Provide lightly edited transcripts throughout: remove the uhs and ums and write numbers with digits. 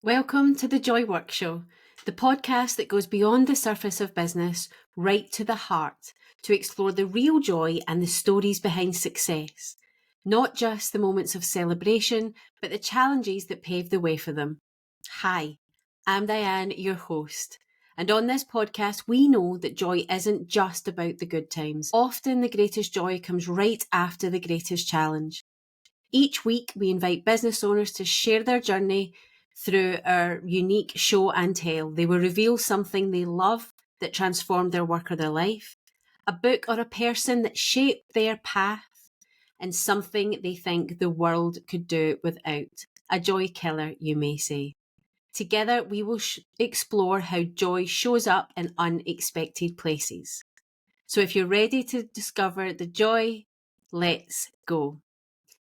Welcome to the Joy Workshow, the podcast that goes beyond the surface of business, right to the heart, to explore the real joy and the stories behind success. Not just the moments of celebration, but the challenges that pave the way for them. Hi, I'm Diane, your host. And on this podcast, we know that joy isn't just about the good times. Often the greatest joy comes right after the greatest challenge. Each week, we invite business owners to share their journey through our unique show and tell. They will reveal something they love that transformed their work or their life, a book or a person that shaped their path, and something they think the world could do without. A joy killer, you may say. Together, we will explore how joy shows up in unexpected places. So if you're ready to discover the joy, let's go.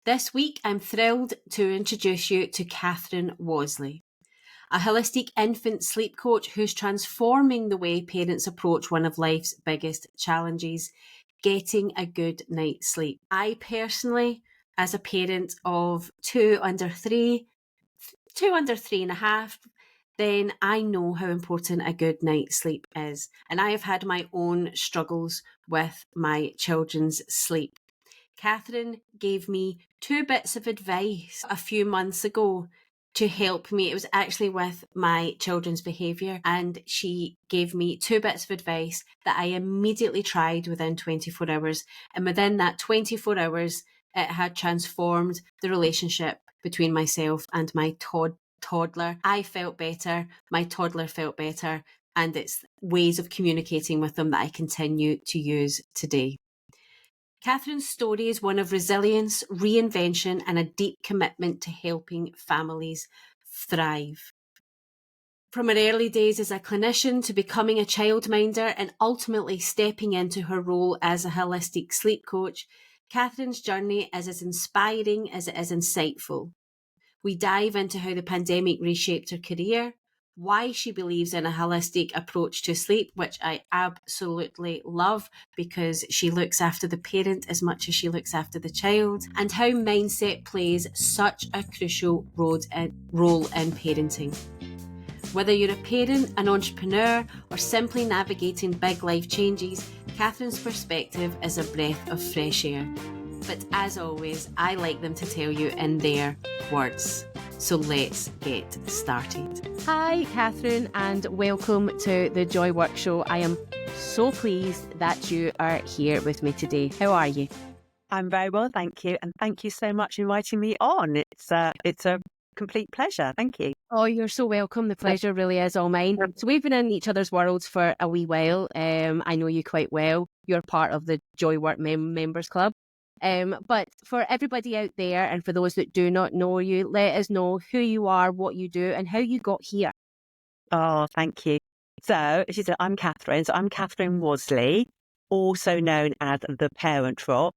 This week, I'm thrilled to introduce you to Catherine Wasley, a holistic infant sleep coach who's transforming the way parents approach one of life's biggest challenges, getting a good night's sleep. I personally, as a parent of two under three and a half, then I know how important a good night's sleep is. And I have had my own struggles with my children's sleep. Catherine gave me 2 bits of advice a few months ago to help me. It was actually with my children's behaviour, and she gave me 2 bits of advice that I immediately tried within 24 hours. And within that 24 hours, it had transformed the relationship between myself and my toddler. I felt better, my toddler felt better, and it's ways of communicating with them that I continue to use today. Catherine's story is one of resilience, reinvention, and a deep commitment to helping families thrive. From her early days as a clinician to becoming a childminder and ultimately stepping into her role as a holistic sleep coach, Catherine's journey is as inspiring as it is insightful. We dive into how the pandemic reshaped her career, why she believes in a holistic approach to sleep, which I absolutely love because she looks after the parent as much as she looks after the child, and how mindset plays such a crucial role in parenting. Whether you're a parent, an entrepreneur, or simply navigating big life changes, Catherine's perspective is a breath of fresh air. But as always, I like them to tell you in their words. So let's get started. Hi, Catherine, and welcome to the Joy Workshow. I am so pleased that you are here with me today. How are you? I'm very well, thank you. And thank you so much for inviting me on. It's a complete pleasure. Thank you. Oh, you're so welcome. The pleasure really is all mine. So we've been in each other's worlds for a wee while. I know you quite well. You're part of the Joy Work Members Club. But for everybody out there and for those that do not know you, let us know who you are, what you do, and how you got here. Oh, thank you. So, as you said, I'm Catherine. So I'm Catherine Wasley, also known as the Parent Drop,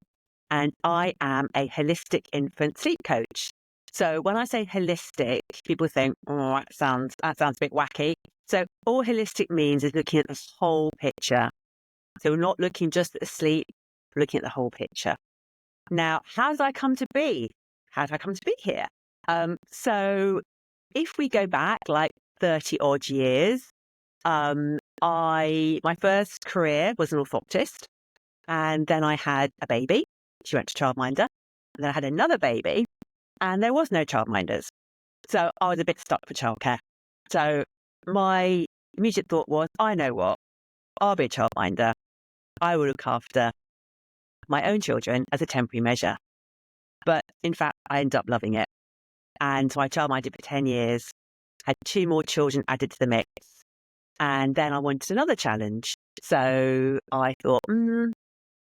and I am a holistic infant sleep coach. So when I say holistic, people think, oh, that sounds a bit wacky. So all holistic means is looking at the whole picture. So we're not looking just at the sleep, we're looking at the whole picture. Now, how did I come to be? How did I come to be here? So if we go back like 30 odd years, my first career was an orthoptist, and then I had a baby. She went to childminder, and then I had another baby, and there was no childminders. So I was a bit stuck for childcare. So my immediate thought was, I know what, I'll be a childminder. I will look after my own children as a temporary measure. But in fact, I ended up loving it. And so I childminded for 10 years, had 2 more children added to the mix. And then I wanted another challenge. So I thought,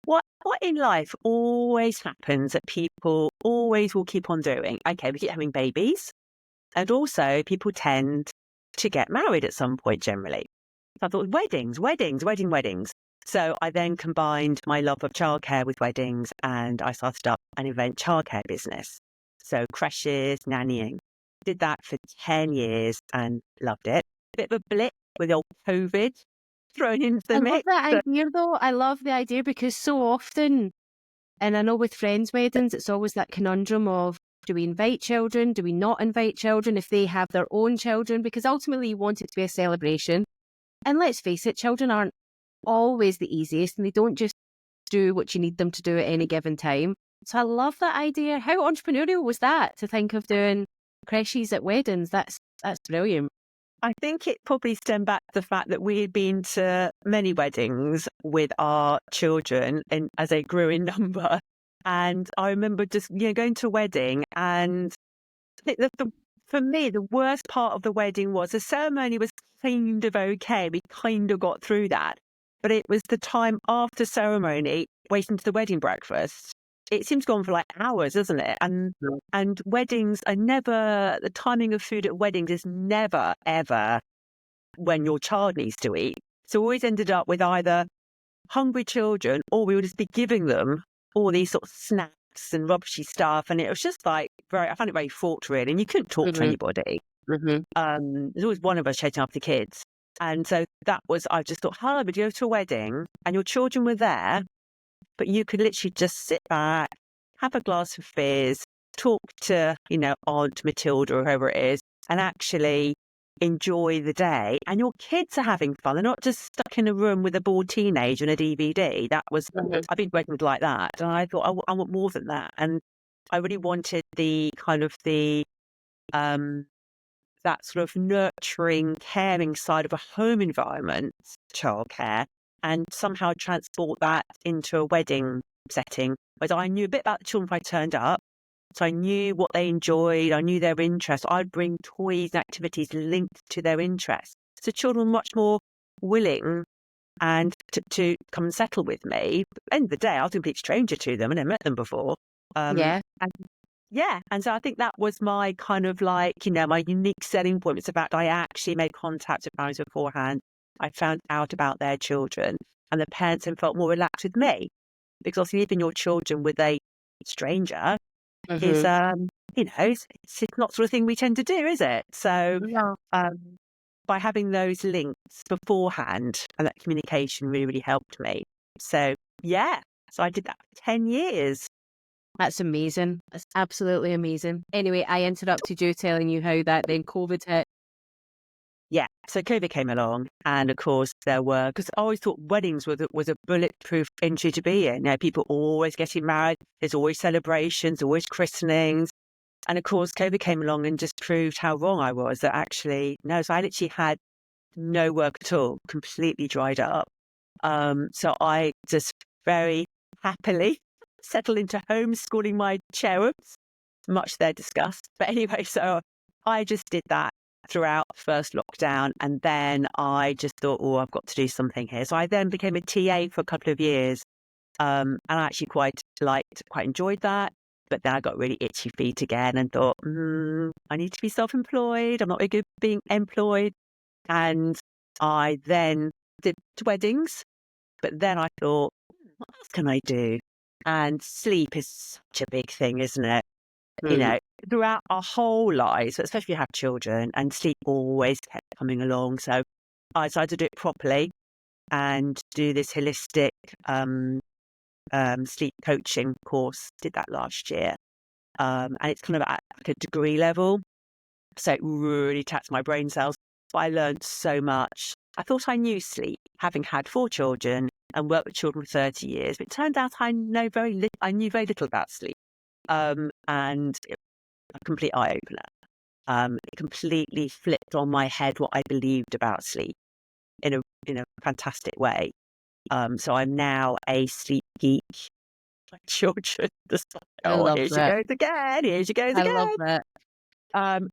what in life always happens that people always will keep on doing? Okay, we keep having babies. And also people tend to get married at some point generally. So I thought weddings. So I then combined my love of childcare with weddings, and I started up an event childcare business. So creches, nannying. Did that for 10 years and loved it. A bit of a blip with old COVID thrown into the mix. I love that idea though. I love the idea because so often, and I know with friends' weddings, it's always that conundrum of Do we invite children? Do we not invite children if they have their own children? Because ultimately you want it to be a celebration. And let's face it, children aren't always the easiest and they don't just do what you need them to do at any given time. So I love that idea. How entrepreneurial was that to think of doing creches at weddings? That's brilliant. I think it probably stemmed back to the fact that we had been to many weddings with our children and as they grew in number. And I remember just, going to a wedding, and I think for me, the worst part of the wedding was the ceremony was kind of okay. We kind of got through that. But it was the time after ceremony, waiting to the wedding breakfast. It seems to go on for like hours, doesn't it? And weddings are never, the timing of food at weddings is never, ever when your child needs to eat. So we always ended up with either hungry children or we would just be giving them all these sort of snacks and rubbishy stuff. And it was just like I found it very fraught, really. And you couldn't talk to anybody. There's always one of us chasing after the kids. And so I just thought, how would you go to a wedding and your children were there, but you could literally just sit back, have a glass of fizz, talk to, Aunt Matilda or whoever it is, and actually enjoy the day. And your kids are having fun. They're not just stuck in a room with a bored teenager and a DVD. That was, I've been weddings like that. And I thought, I want more than that. And I really wanted the kind of that sort of nurturing, caring side of a home environment, childcare, and somehow transport that into a wedding setting. Whereas I knew a bit about the children if I turned up. So I knew what they enjoyed. I knew their interests. I'd bring toys and activities linked to their interests. So children were much more willing and to come and settle with me. But at the end of the day, I was a complete stranger to them and I met them before. And so I think that was my kind of like, my unique selling point. It's about I actually made contact with parents beforehand. I found out about their children and the parents then felt more relaxed with me. Because obviously leaving your children with a stranger is, it's not the sort of thing we tend to do, is it? So by having those links beforehand and that communication really, really helped me. So, so I did that for 10 years. That's amazing. That's absolutely amazing. Anyway, I interrupted you telling you how that then COVID hit. Yeah, so COVID came along, and of course because I always thought weddings was a bulletproof industry to be in. People always getting married, there's always celebrations, always christenings. And of course, COVID came along and just proved how wrong I was, that actually, no, so I literally had no work at all, completely dried up. So I just very happily settled into homeschooling my cherubs, much to their disgust. But anyway, so I just did that throughout the first lockdown. And then I just thought, I've got to do something here. So I then became a TA for a couple of years. And I actually quite enjoyed that. But then I got really itchy feet again and thought, I need to be self-employed. I'm not very good at being employed. And I then did weddings. But then I thought, what else can I do? And sleep is such a big thing, isn't it? Throughout our whole lives, especially if you have children, and sleep always kept coming along. So I decided to do it properly and do this holistic sleep coaching course. Did that last year. And it's kind of at a degree level. So it really taxed my brain cells. But I learned so much. I thought I knew sleep, having had 4 children and worked with children for 30 years. But it turned out I knew very little about sleep. And it was a complete eye-opener. It completely flipped on my head what I believed about sleep in a fantastic way. So I'm now a sleep geek. My children just here she goes again. I love that.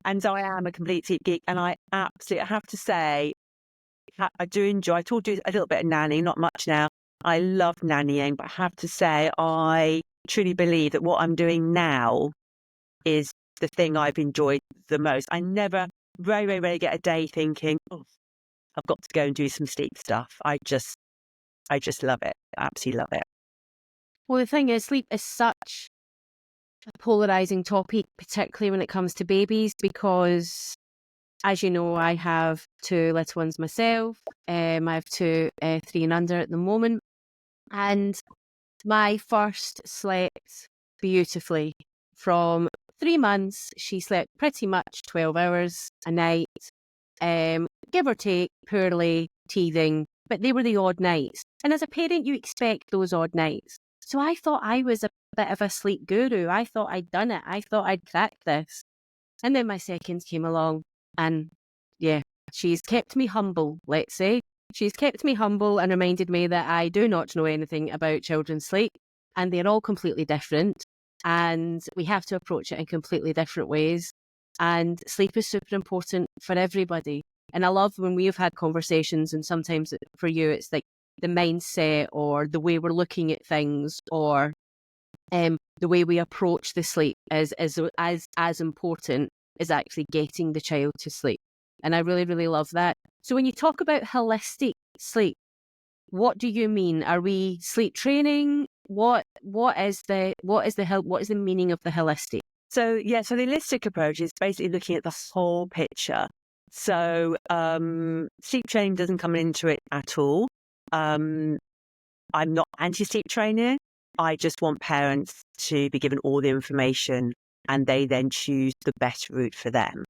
And so I am a complete sleep geek, and I have to say, I do enjoy. I do a little bit of nannying, not much now. I love nannying, but I have to say, I truly believe that what I'm doing now is the thing I've enjoyed the most. I never, very, very rarely get a day thinking, I've got to go and do some sleep stuff. I just love it. I absolutely love it. Well, the thing is, sleep is such a polarizing topic, particularly when it comes to babies, because, as you know, I have 2 little ones myself. I have 2, 3 and under at the moment. And my first slept beautifully from 3 months, she slept pretty much 12 hours a night, give or take, poorly, teething, but they were the odd nights. And as a parent, you expect those odd nights. So I thought I was a bit of a sleep guru. I thought I'd done it. I thought I'd cracked this. And then my seconds came along, and yeah, she's kept me humble, let's say. She's kept me humble and reminded me that I do not know anything about children's sleep, and they're all completely different, and we have to approach it in completely different ways. And sleep is super important for everybody. And I love when we've had conversations, and sometimes for you, it's like the mindset or the way we're looking at things, or the way we approach the sleep is as important as actually getting the child to sleep. And I really, really love that. So when you talk about holistic sleep, what do you mean? Are we sleep training? What is the meaning of the holistic? So the holistic approach is basically looking at the whole picture. So sleep training doesn't come into it at all. I'm not anti-sleep training. I just want parents to be given all the information and they then choose the best route for them.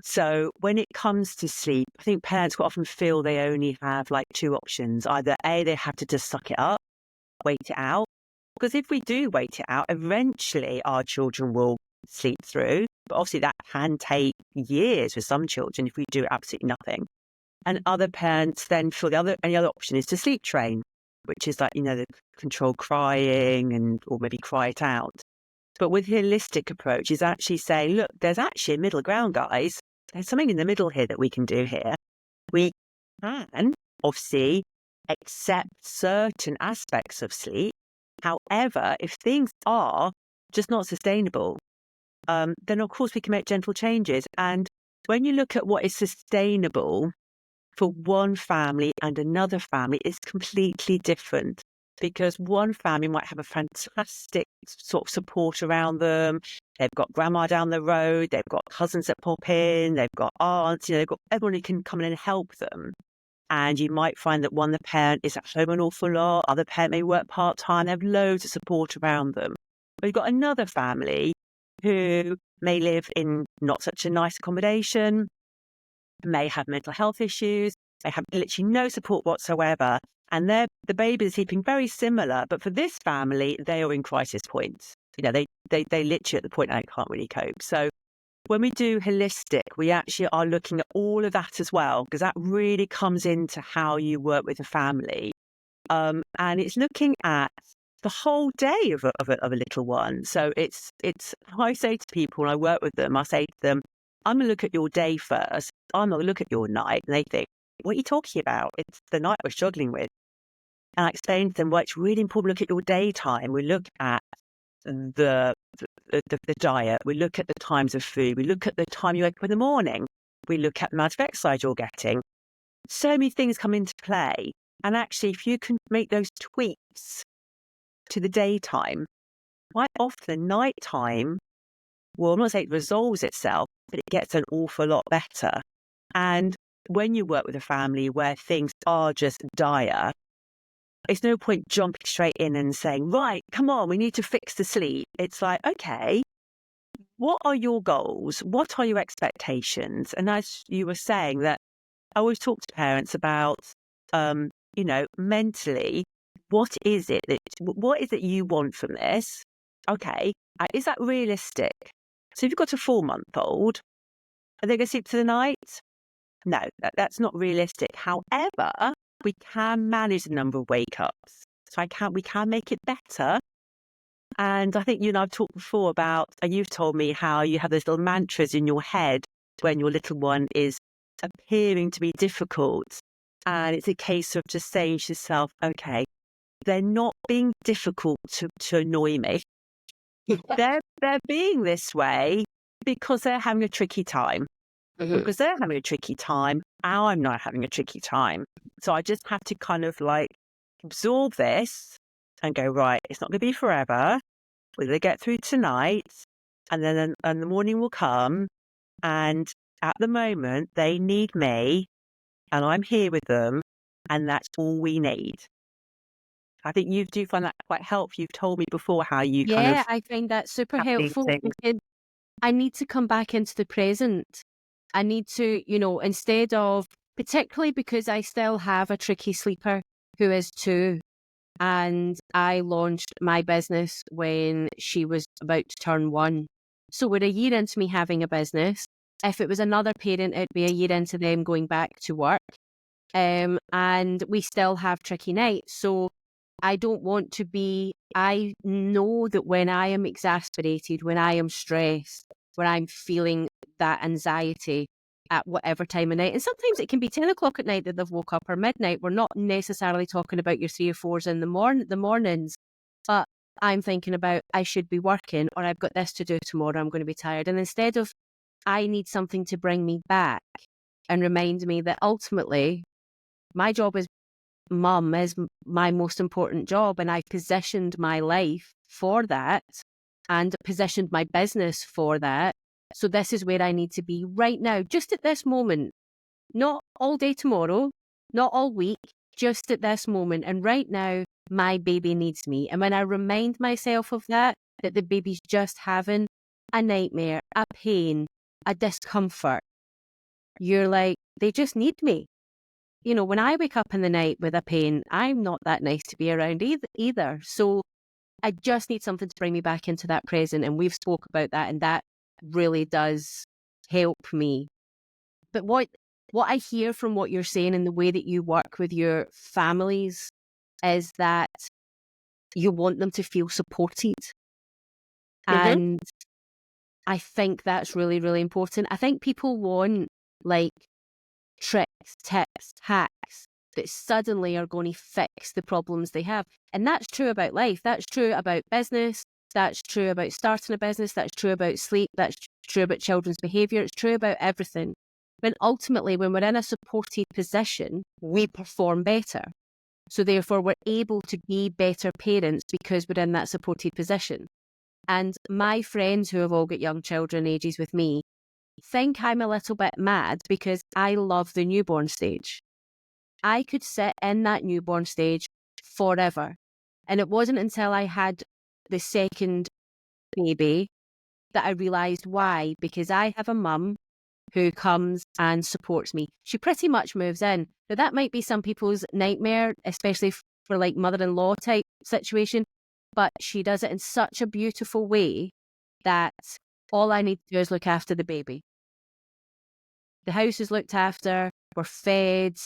So when it comes to sleep, I think parents quite often feel they only have like two options. Either A, they have to just suck it up, wait it out. Because if we do wait it out, eventually our children will sleep through. But obviously that can take years with some children if we do absolutely nothing. And other parents then feel any other option is to sleep train, which is like, the controlled crying or maybe cry it out. But with holistic approach is actually saying, look, there's actually a middle ground, guys. There's something in the middle here that we can do here. We can obviously accept certain aspects of sleep. However, if things are just not sustainable, then of course we can make gentle changes. And when you look at what is sustainable for one family and another family, it's completely different. Because one family might have a fantastic sort of support around them. They've got grandma down the road. They've got cousins that pop in. They've got aunts. They've got everyone who can come in and help them. And you might find that the parent is at home an awful lot. Other parent may work part-time. They have loads of support around them. But you've got another family who may live in not such a nice accommodation, may have mental health issues. They have literally no support whatsoever. And the baby is sleeping very similar, but for this family, they are in crisis points. They literally at the point they can't really cope. So when we do holistic, we actually are looking at all of that as well, because that really comes into how you work with a family. And it's looking at the whole day of a little one. So it's I say to people when I work with them, I say to them, I'm going to look at your day first. I'm going to look at your night. And they think, what are you talking about? It's the night we're struggling with. And I explain to them, well, it's really important to look at your daytime. We look at the diet. We look at the times of food. We look at the time you wake up in the morning. We look at the amount of exercise you're getting. So many things come into play. And actually, if you can make those tweaks to the daytime, quite often nighttime, well, I'm not saying it resolves itself, but it gets an awful lot better. And when you work with a family where things are just dire, it's no point jumping straight in and saying, right, come on, we need to fix the sleep. It's like, okay, what are your goals? What are your expectations? And as you were saying, that I always talk to parents about, mentally, what is it you want from this? Okay, is that realistic? So if you've got a 4-month-old, are they going to sleep through the night? No, that's not realistic. However, we can manage the number of wake-ups. So we can make it better. And I think you and I've talked before about, and you've told me how you have those little mantras in your head when your little one is appearing to be difficult. And it's a case of just saying to yourself, okay, they're not being difficult to annoy me. They're being this way because they're having a tricky time. Because they're having a tricky time, I'm not having a tricky time. So I just have to kind of like absorb this and go, right, it's not going to be forever. We're going to get through tonight, and then the morning will come. And at the moment, they need me, and I'm here with them, and that's all we need. I think you do find that quite helpful. You've told me before how you kind of... I find that super helpful. I need to come back into the present. I need to, instead of, particularly because I still have a tricky sleeper who is 2, and I launched my business when she was about to turn 1. So we're a year into me having a business. If it was another parent, it'd be a year into them going back to work. And we still have tricky nights. So I don't want to be, I know that when I am exasperated, when I am stressed, when I'm feeling that anxiety at whatever time of night, and sometimes it can be 10 o'clock at night that they've woke up, or midnight. We're not necessarily talking about your 3 or 4s in the mornings, but I'm thinking about, I should be working, or I've got this to do tomorrow, I'm going to be tired. And instead of, I need something to bring me back and remind me that ultimately my job as mum is my most important job, and I positioned my life for that and positioned my business for that. So this is where I need to be right now, just at this moment, not all day tomorrow, not all week, just at this moment. And right now, my baby needs me. And when I remind myself of that the baby's just having a nightmare, a pain, a discomfort, you're like, they just need me. When I wake up in the night with a pain, I'm not that nice to be around either. So I just need something to bring me back into that present. And we've spoke about that, and that really does help me. But what I hear from what you're saying and the way that you work with your families is that you want them to feel supported. And I think that's really, really important. I think people want like tricks, tips, hacks that suddenly are going to fix the problems they have. And that's true about life. That's true about business. That's true about starting a business. That's true about sleep. That's true about children's behaviour. It's true about everything. But ultimately, when we're in a supported position, we perform better. So therefore, we're able to be better parents because we're in that supported position. And my friends who have all got young children ages with me think I'm a little bit mad because I love the newborn stage. I could sit in that newborn stage forever. And it wasn't until I had the second baby that I realised why, because I have a mum who comes and supports me. She pretty much moves in. Now, that might be some people's nightmare, especially for like mother-in-law type situation, but she does it in such a beautiful way that all I need to do is look after the baby. The house is looked after, we're fed,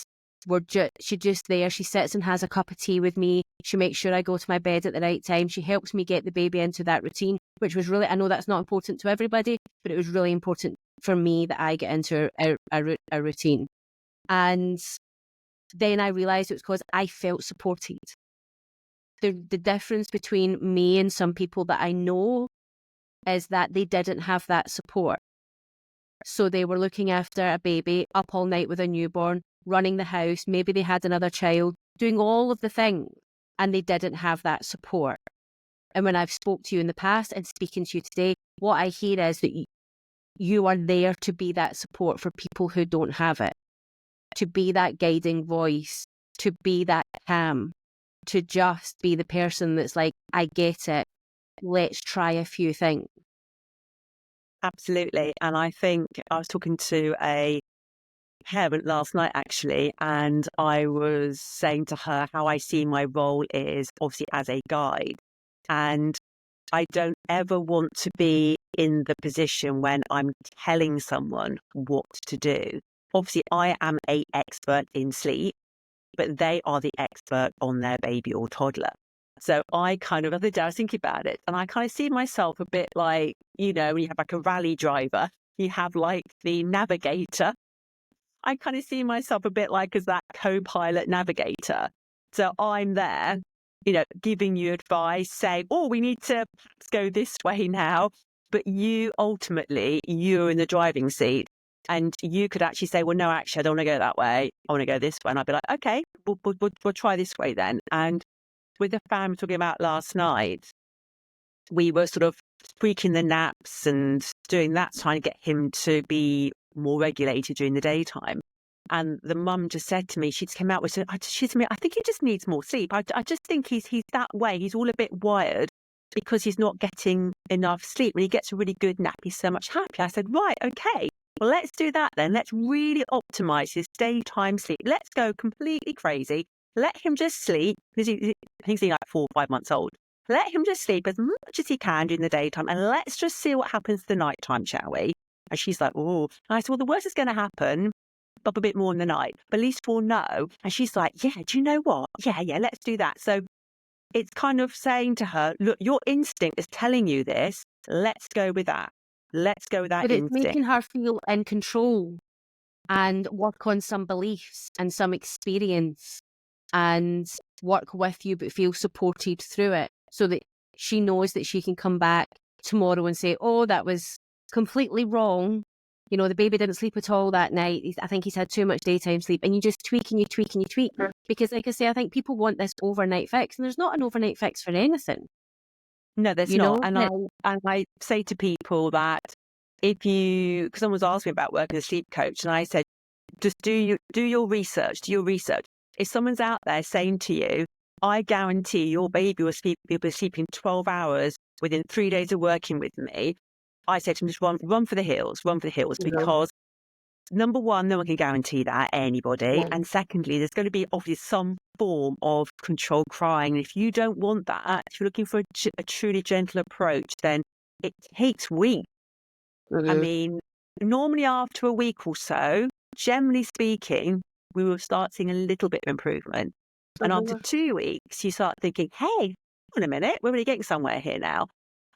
she's just there. She sits and has a cup of tea with me. She makes sure I go to my bed at the right time. She helps me get the baby into that routine, which was really, I know that's not important to everybody, but it was really important for me that I get into a routine. And then I realised it was because I felt supported. The difference between me and some people that I know is that they didn't have that support. So they were looking after a baby, up all night with a newborn, running the house. Maybe they had another child, doing all of the things, and they didn't have that support. And when I've spoke to you in the past and speaking to you today, what I hear is that you are there to be that support for people who don't have it, to be that guiding voice, to be that calm, to just be the person that's like, I get it, let's try a few things. Absolutely. And I think I was talking to a parent last night, actually, and I was saying to her how I see my role is obviously as a guide. And I don't ever want to be in the position when I'm telling someone what to do. Obviously, I am an expert in sleep, but they are the expert on their baby or toddler. So I kind of, the other day I was thinking about it, and I kind of see myself a bit like, when you have like a rally driver, you have like the navigator. I kind of see myself a bit like as that co-pilot navigator. So I'm there, giving you advice, saying, oh, we need to go this way now. But you're in the driving seat. And you could actually say, well, no, actually, I don't want to go that way. I want to go this way. And I'd be like, okay, we'll try this way then. And with the family talking about last night, we were sort of tweaking the naps and doing that, trying to get him to be more regulated during the daytime. And the mum just said to me, she just came out with, she said to me, I think he just needs more sleep. I just think he's that way. He's all a bit wired. because he's not getting enough sleep. When he gets a really good nap, he's so much happier. I said, right, okay, well, let's do that then. Let's really optimize his daytime sleep. Let's go completely crazy. Let him just sleep, because he's like 4 or 5 months old. Let him just sleep as much as he can during the daytime, and let's just see what happens the nighttime, shall we? And she's like, oh. And I said, well, the worst is going to happen, but a bit more in the night. But at least we'll know. And she's like, yeah, do you know what? Yeah, let's do that. So it's kind of saying to her, look, your instinct is telling you this. Let's go with that. Let's go with that But it's instinct. making her feel in control and work on some beliefs and some experience and work with you, but feel supported through it, so that she knows that she can come back tomorrow and say, oh, that was completely wrong. You know, the baby didn't sleep at all that night. I think he's had too much daytime sleep. And you just tweak and you tweak and you tweak. Because like I say, I think people want this overnight fix, and there's not an overnight fix for anything. No, there's not. And I say to people that if you, because someone was asking me about working as a sleep coach, and I said, just do your research. If someone's out there saying to you, I guarantee your baby will be sleeping 12 hours within 3 days of working with me, I said to them, just run for the hills, because number one, no one can guarantee that, anybody. Yeah. And secondly, there's going to be obviously some form of controlled crying. And if you don't want that, if you're looking for a truly gentle approach, then it takes weeks. I mean, normally after a week or so, generally speaking, we will start seeing a little bit of improvement. And after 2 weeks, you start thinking, hey, hold on a minute, we're really getting somewhere here now.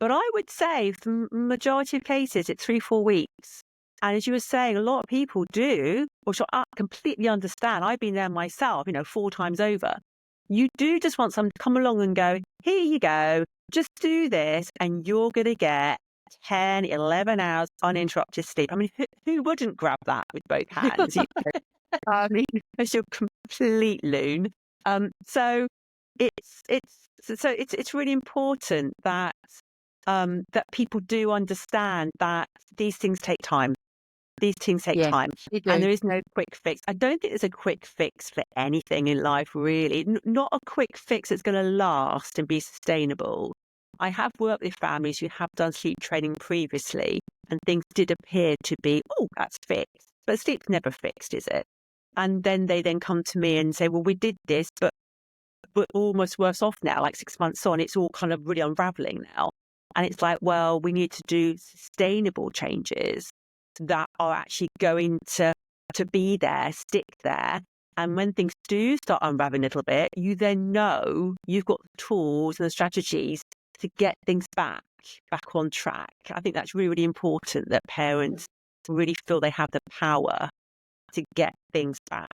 But I would say for the majority of cases, it's 3-4 weeks. And as you were saying, a lot of people do, which I completely understand. I've been there myself, 4 times over. You do just want someone to come along and go, here you go, just do this, and you're going to get 10, 11 hours uninterrupted sleep. I mean, who wouldn't grab that with both hands? I mean, it's your complete loon. So it's really important that that people do understand that these things take time. These things take time, and there is no quick fix. I don't think there's a quick fix for anything in life, really. Not a quick fix that's going to last and be sustainable. I have worked with families who have done sleep training previously, and things did appear to be, oh, that's fixed. But sleep's never fixed, is it? And then they come to me and say, well, we did this, but we're almost worse off now, like 6 months on. It's all kind of really unraveling now. And it's like, well, we need to do sustainable changes that are actually going to be there, stick there. And when things do start unraveling a little bit, you then know you've got the tools and the strategies to get things back on track. I think that's really, really important, that parents really feel they have the power to get things back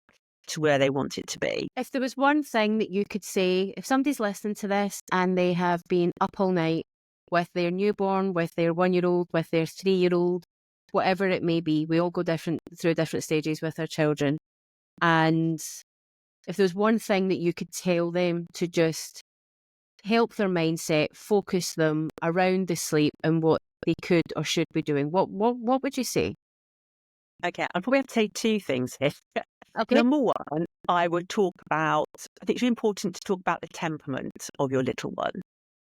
to where they want it to be. If there was one thing that you could say, if somebody's listening to this and they have been up all night with their newborn, with their 1-year-old, with their 3-year-old, whatever it may be, we all go through different stages with our children. And if there's one thing that you could tell them to just help their mindset, focus them around the sleep and what they could or should be doing, what would you say? Okay, I'll probably have to say 2 things here. Okay. Number one, I would talk about, I think it's really important to talk about the temperament of your little one.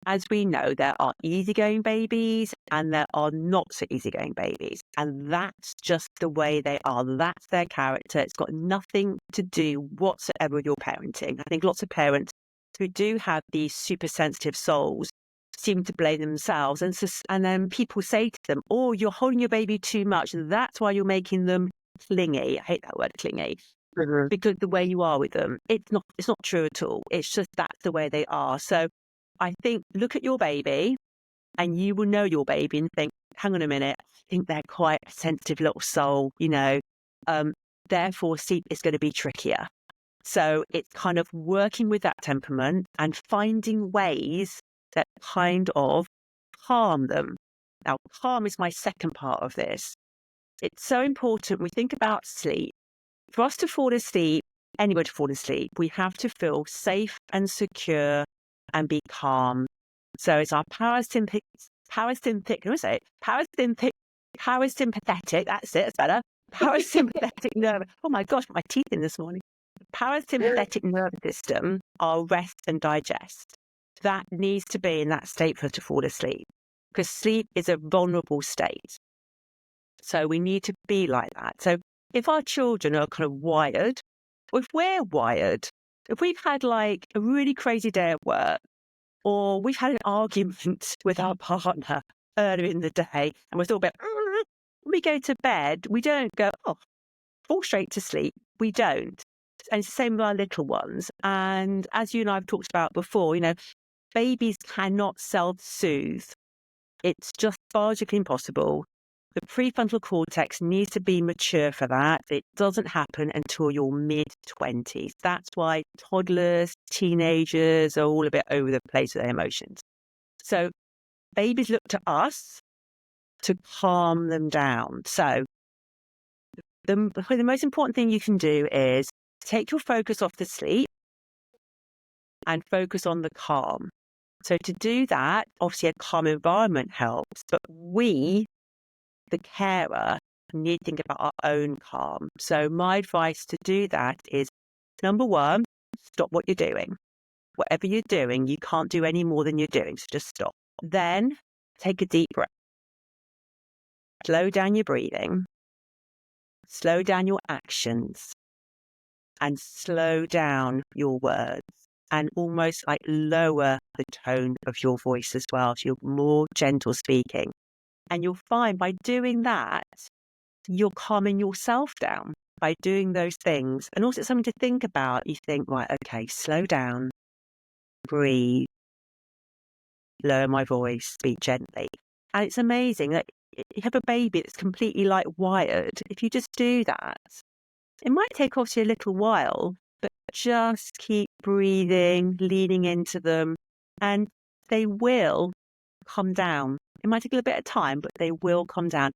As we know, there are easygoing babies and there are not so easygoing babies. And that's just the way they are. That's their character. It's got nothing to do whatsoever with your parenting. I think lots of parents who do have these super sensitive souls seem to blame themselves. And then people say to them, oh, you're holding your baby too much. And that's why you're making them clingy. I hate that word, clingy. Because the way you are with them, it's not true at all. It's just that's the way they are. So I think look at your baby and you will know your baby and think, hang on a minute, I think they're quite a sensitive little soul, therefore sleep is going to be trickier. So it's kind of working with that temperament and finding ways that kind of calm them. Now, calm is my second part of this. It's so important. We think about sleep. For us to fall asleep, anybody to fall asleep, we have to feel safe and secure and be calm. So it's our parasympathetic, that's it, it's better. Parasympathetic nerve. Oh my gosh, my teeth in this morning. Parasympathetic nervous system, our rest and digest. that needs to be in that state for her to fall asleep, because sleep is a vulnerable state. So we need to be like that. So if our children are kind of wired, or if we're wired, if we've had like a really crazy day at work, or we've had an argument with our partner earlier in the day, and we're still a bit, when we go to bed, we don't go, oh, fall straight to sleep. We don't. And it's the same with our little ones. And as you and I have talked about before, babies cannot self-soothe. It's just biologically impossible. The prefrontal cortex needs to be mature for that. It doesn't happen until your mid-20s. That's why toddlers, teenagers are all a bit over the place with their emotions. So babies look to us to calm them down. So the most important thing you can do is take your focus off the sleep and focus on the calm. So to do that, obviously a calm environment helps, but we, the carer, need to think about our own calm. So my advice to do that is, number one, stop what you're doing. Whatever you're doing, you can't do any more than you're doing, so just stop. Then take a deep breath. Slow down your breathing. Slow down your actions. And slow down your words. And almost like lower the tone of your voice as well, so you're more gentle speaking. And you'll find by doing that, you're calming yourself down by doing those things. And also it's something to think about. You think, right, okay, slow down, breathe, lower my voice, speak gently. And it's amazing that you have a baby that's completely like wired. If you just do that, it might take obviously a little while, but just keep breathing, leaning into them, and they will come down. It might take a little bit of time, but they will come down.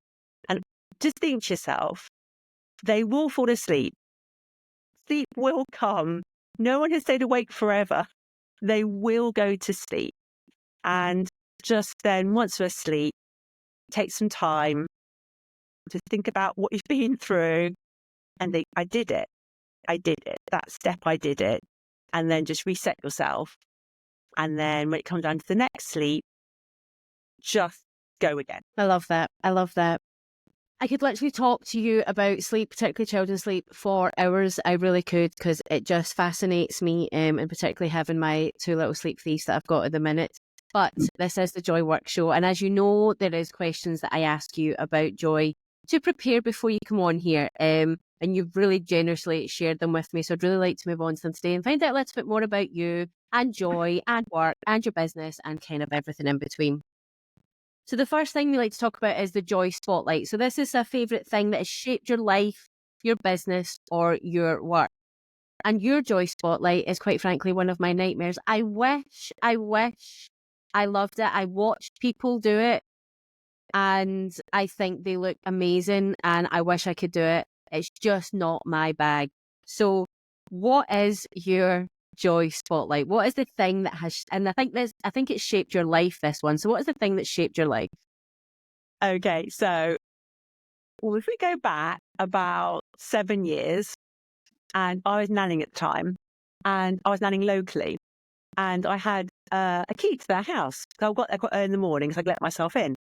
And just think to yourself, they will fall asleep. Sleep will come. No one has stayed awake forever. They will go to sleep. And just then, once they're asleep, take some time to think about what you've been through and think, I did it. I did it. That step, I did it. And then just reset yourself. And then when it comes down to the next sleep, just go again. I love that. I love that. I could literally talk to you about sleep, particularly children's sleep, for hours. I really could, because it just fascinates me, and particularly having my 2 little sleep thieves that I've got at the minute. But this is the Joy Workshow. And as you know, there is questions that I ask you about Joy to prepare before you come on here. And you've really generously shared them with me. So I'd really like to move on to them today and find out a little bit more about you and Joy and work and your business and kind of everything in between. So the first thing we like to talk about is the Joy Spotlight. So this is a favourite thing that has shaped your life, your business, or your work. And your Joy Spotlight is, quite frankly, one of my nightmares. I wish I loved it. I watched people do it and I think they look amazing and I wish I could do it. It's just not my bag. So what is your Joy Spotlight? What is the thing that has, and I think it's shaped your life, this one. So what is the thing that shaped your life? Okay, so if we go back about 7 years, and I was nannying at the time, and I was nannying locally, and I had a key to their house. So I got there quite early in the morning, so I let myself in.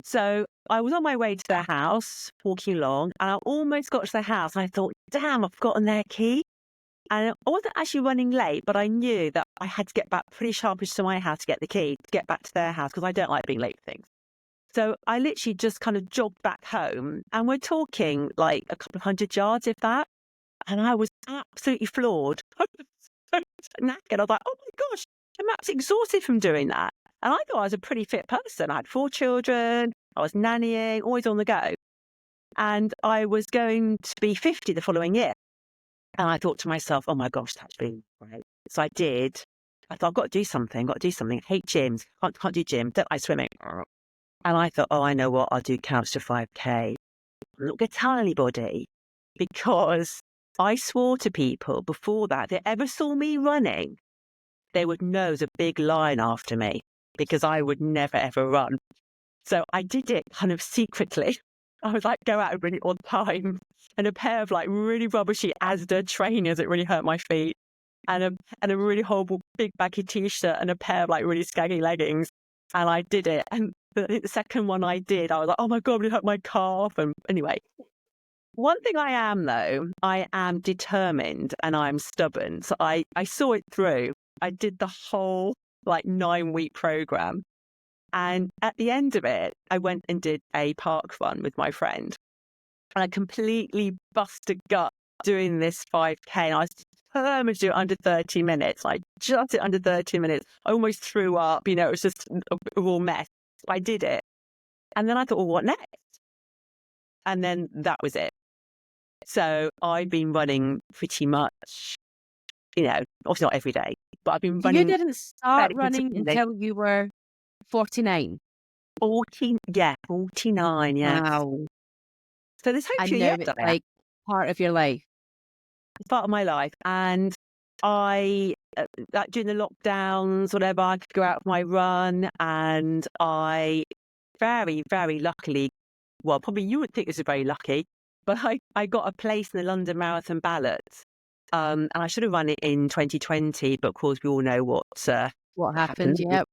So I was on my way to their house, walking along, and I almost got to their house, and I thought, damn, I've forgotten their key. And I wasn't actually running late, but I knew that I had to get back pretty sharpish to my house to get the key, to get back to their house, because I don't like being late for things. So I literally just kind of jogged back home, and we're talking like a couple of 100 yards, if that. And I was absolutely floored. I was so knackered. I was like, oh my gosh, I'm absolutely exhausted from doing that. And I thought I was a pretty fit person. I had 4 children. I was nannying, always on the go. And I was going to be 50 the following year. And I thought to myself, oh my gosh, that's really great. So I did. I thought, I've got to do something. I hate gyms. Can't do gym. Don't like swimming. And I thought, oh, I know what. I'll do Couch to 5K. I'm not going to tell anybody, because I swore to people before that, if they ever saw me running, they would know there's a big line after me, because I would never, ever run. So I did it kind of secretly. I would like go out at really odd times, and a pair of like really rubbishy Asda trainers that really hurt my feet. and a really horrible big baggy t-shirt and a pair of like really scaggy leggings. And I did it. And the second one I did, I was like, oh my God, it hurt my calf. And anyway, one thing I am though, I am determined and I'm stubborn. So I saw it through. I did the whole like 9-week program. And at the end of it, I went and did a park run with my friend. And I completely busted gut doing this 5K. And I was determined to do it under 30 minutes. I just did under 30 minutes. I almost threw up. You know, it was just a real mess. I did it. And then I thought, well, what next? And then that was it. So I've been running pretty much, you know, obviously not every day, but I've been running. You didn't start fairly running consistently. until you were 49. 49, yeah. Wow. So there's hope And for you now yet, it's Diane. like part of your life. It's part of my life. And I, like during the lockdowns, whatever, I could go out for my run. And I very, very luckily, well, probably you would think this is very lucky, but I got a place in the London Marathon ballot. And I should have run it in 2020, but of course we all know what Happened. Yep.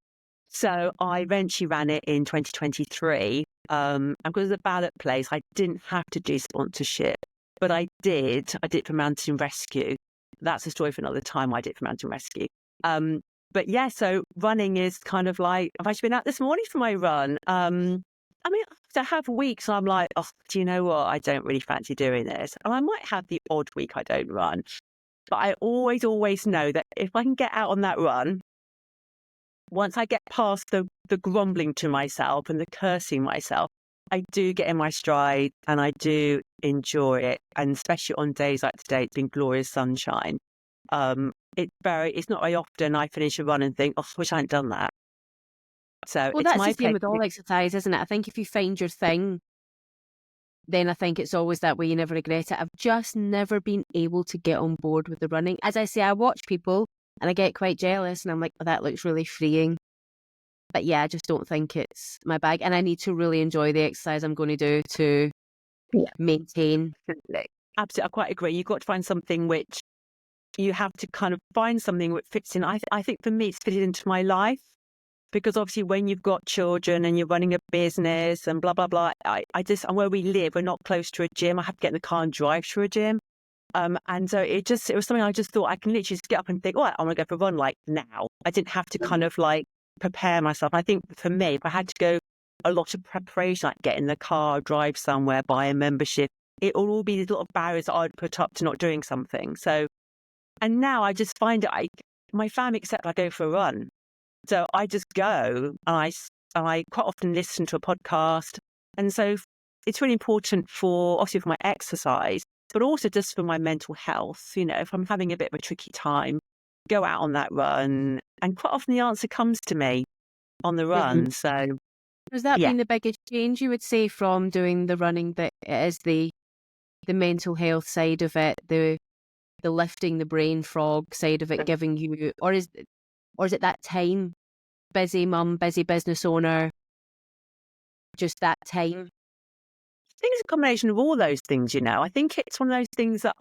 So I eventually ran it in 2023. And because of the ballot place, I didn't have to do sponsorship, but I did. I did it for Mountain Rescue. That's a story for another time. I did it for Mountain Rescue. But yeah, so running is kind of like, I've actually been out this morning for my run. I mean, I have weeks I'm like, oh, do you know what? I don't really fancy doing this. And I might have the odd week I don't run. But I always know that if I can get out on that run, once I get past the grumbling to myself and the cursing myself, I do get in my stride and I do enjoy it. And especially on days like today, it's been glorious sunshine. It's not very often I finish a run and think, oh, I wish I hadn't done that. So Well, it's that's my the same place. with all exercise, isn't it? I think if you find your thing, then I think it's always that way. You never regret it. I've just never been able to get on board with the running. As I say, I watch people and I get quite jealous and I'm like, oh, that looks really freeing. But yeah, I just don't think it's my bag. And I need to really enjoy the exercise I'm going to do to maintain. Absolutely. I quite agree. You've got to find something which you have to kind of find something that fits in. I think for me, it's fitted into my life. Because obviously when you've got children and you're running a business and blah, blah, blah, and where we live, we're not close to a gym. I have to get in the car and drive to a gym. And so it was something I just thought I can literally just get up and think, oh, I want to go for a run like now. I didn't have to kind of like prepare myself. I think for me, if I had to go a lot of preparation, like get in the car, drive somewhere, buy a membership, it will all be these little barriers that I'd put up to not doing something. So, and now I just find it, my family accept I go for a run. So I just go and I quite often listen to a podcast. And so it's really important obviously for my exercise, but also just for my mental health. You know, if I'm having a bit of a tricky time, go out on that run. And quite often the answer comes to me on the run. So has that yeah. been the biggest change you would say from doing the running, that it is the mental health side of it, the lifting the brain fog side of it, giving you, or is it that time, busy mum, busy business owner, just that time? I think it's a combination of all those things, you know. I think it's one of those things that